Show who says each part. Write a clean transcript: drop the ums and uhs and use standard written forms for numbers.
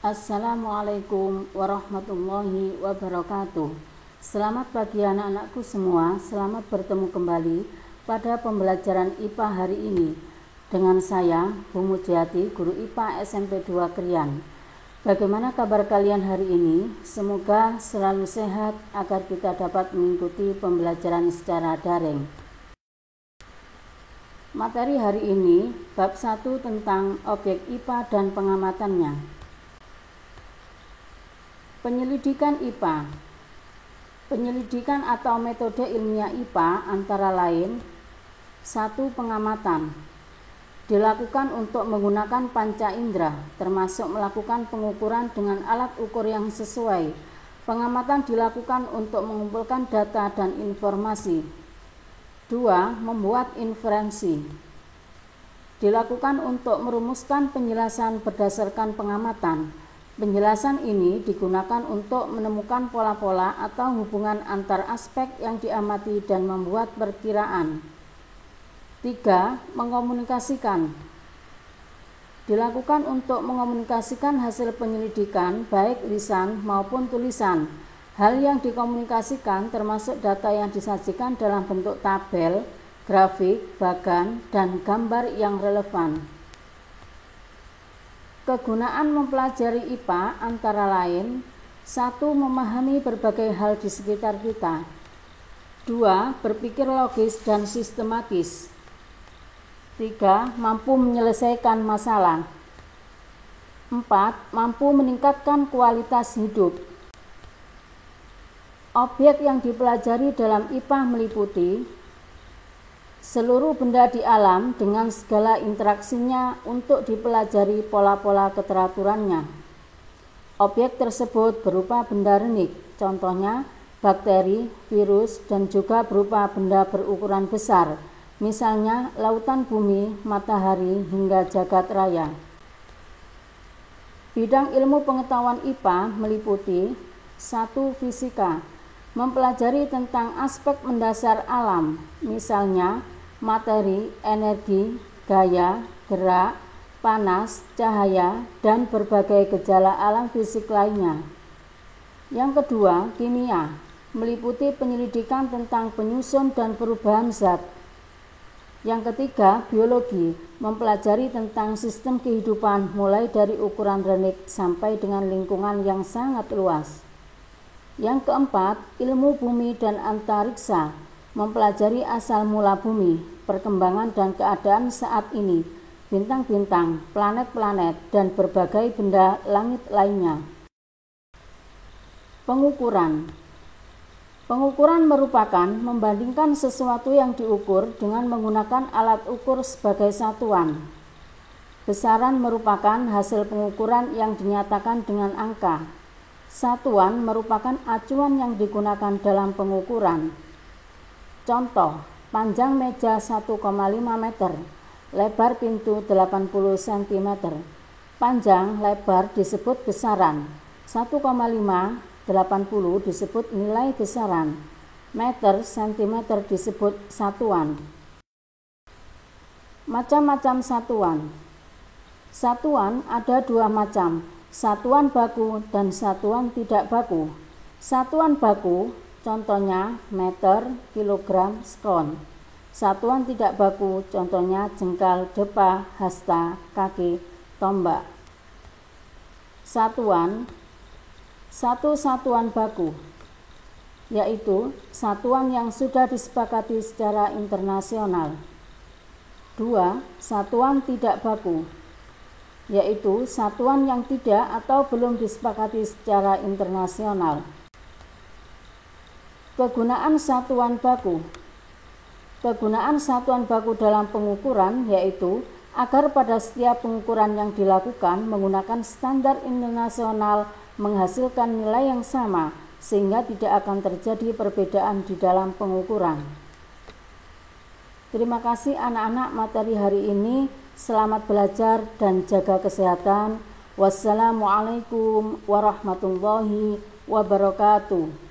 Speaker 1: Assalamualaikum warahmatullahi wabarakatuh. Selamat pagi anak-anakku semua. Selamat bertemu kembali pada pembelajaran IPA hari ini dengan saya, Bu Mujiati, guru IPA SMP 2 Krian. Bagaimana kabar kalian hari ini? Semoga selalu sehat agar kita dapat mengikuti pembelajaran secara daring. Materi hari ini bab 1 tentang objek IPA dan pengamatannya. Penyelidikan IPA. Penyelidikan atau metode ilmiah IPA antara lain: 1. Pengamatan. Dilakukan untuk menggunakan panca indera, termasuk melakukan pengukuran dengan alat ukur yang sesuai. Pengamatan dilakukan untuk mengumpulkan data dan informasi. 2. Membuat inferensi. Dilakukan untuk merumuskan penjelasan berdasarkan pengamatan. Penjelasan ini digunakan untuk menemukan pola-pola atau hubungan antar aspek yang diamati dan membuat perkiraan. 3. Mengomunikasikan. Dilakukan untuk mengomunikasikan hasil penyelidikan baik lisan maupun tulisan. Hal yang dikomunikasikan termasuk data yang disajikan dalam bentuk tabel, grafik, bagan, dan gambar yang relevan. Kegunaan mempelajari IPA antara lain: 1. Memahami berbagai hal di sekitar kita. 2. Berpikir logis dan sistematis. 3. Mampu menyelesaikan masalah. 4. Mampu meningkatkan kualitas hidup. Objek yang dipelajari dalam IPA meliputi seluruh benda di alam dengan segala interaksinya untuk dipelajari pola-pola keteraturannya. Objek tersebut berupa benda renik, contohnya bakteri, virus, dan juga berupa benda berukuran besar, misalnya lautan bumi, matahari, hingga jagat raya. Bidang ilmu pengetahuan IPA meliputi 1. Fisika. Mempelajari tentang aspek mendasar alam, misalnya materi, energi, gaya, gerak, panas, cahaya, dan berbagai gejala alam fisik lainnya. Yang kedua, kimia, meliputi penyelidikan tentang penyusun dan perubahan zat. Yang ketiga, biologi, mempelajari tentang sistem kehidupan mulai dari ukuran renik sampai dengan lingkungan yang sangat luas. Yang keempat, ilmu bumi dan antariksa, mempelajari asal mula bumi, perkembangan dan keadaan saat ini, bintang-bintang, planet-planet, dan berbagai benda langit lainnya. Pengukuran. Pengukuran merupakan membandingkan sesuatu yang diukur dengan menggunakan alat ukur sebagai satuan. Besaran merupakan hasil pengukuran yang dinyatakan dengan angka. Satuan merupakan acuan yang digunakan dalam pengukuran. Contoh, panjang meja 1,5 meter, lebar pintu 80 cm. Panjang, lebar disebut besaran. 1,5, 80 disebut nilai besaran. Meter, sentimeter disebut satuan. Macam-macam satuan. Satuan ada dua macam: satuan baku dan satuan tidak baku. Satuan baku contohnya meter, kilogram, skon. Satuan tidak baku contohnya jengkal, depa, hasta, kaki, tombak. Satu satuan baku, yaitu satuan yang sudah disepakati secara internasional. 2. Satuan tidak baku, yaitu satuan yang tidak atau belum disepakati secara internasional. Kegunaan satuan baku. Kegunaan satuan baku dalam pengukuran yaitu agar pada setiap pengukuran yang dilakukan menggunakan standar internasional menghasilkan nilai yang sama, sehingga tidak akan terjadi perbedaan di dalam pengukuran. Terima kasih anak-anak materi hari ini. Selamat belajar dan jaga kesehatan. Wassalamualaikum warahmatullahi wabarakatuh.